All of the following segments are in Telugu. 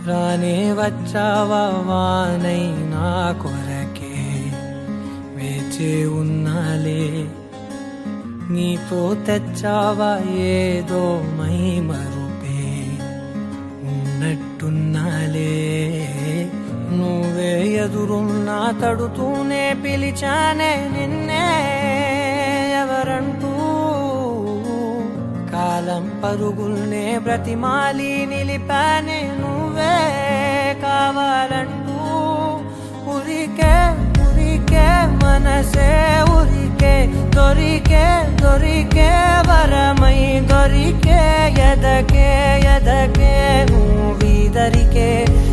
రానే వచ్చావా వానై నా కొరకే వేచే ఉన్నాలే నీతో తెచ్చావా ఏదో మై మరుపే ఉన్నట్టున్నాలే నువ్వే ఎదురున్నా తడుతూనే పిలిచానే నిన్నే ఎవరంటూ కాలం పరుగుల్నే బ్రతిమాలి నిలిపానే నువ్వే కావాలంటూ ఉరికే ఉరికే మనసే ఉరికే దొరికే దొరికే వరమై దొరికే ఎదకే ఎదకే నువ్వీదరికే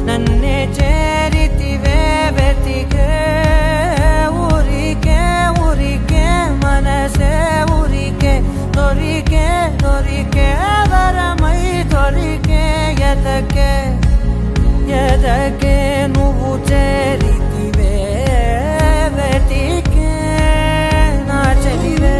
నన్నే చేరితివే వెతికే ఉరికే ఉరికే మనసే ఉరికే దొరికే దొరికే వరమై దొరికే ఎదకే ఎదకే నువ్వు చేరితివే వెతికే నా చెలివే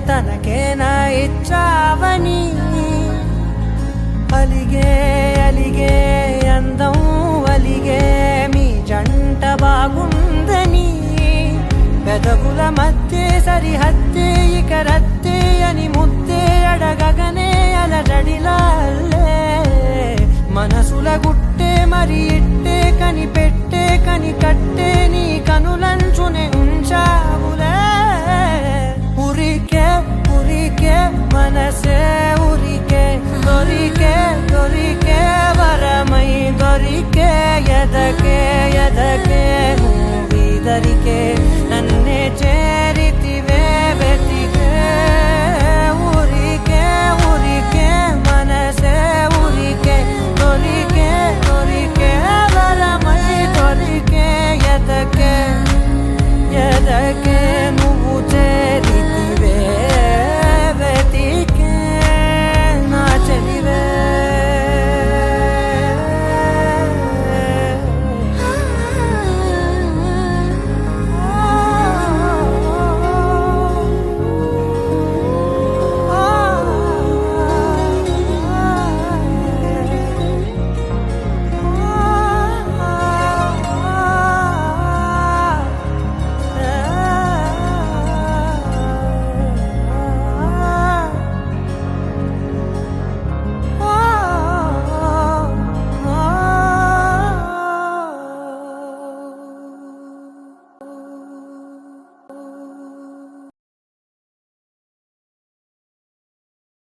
తనకేనా ఇచ్చావని అలిగే అలిగే అందం అలిగే మీ జంట బాగుందని పెదవుల మధ్య సరిహద్దే ఇక రద్దే అని ముద్దే అడగగనే అలజడిలా మనసుల గుట్టే మరి ఇట్టే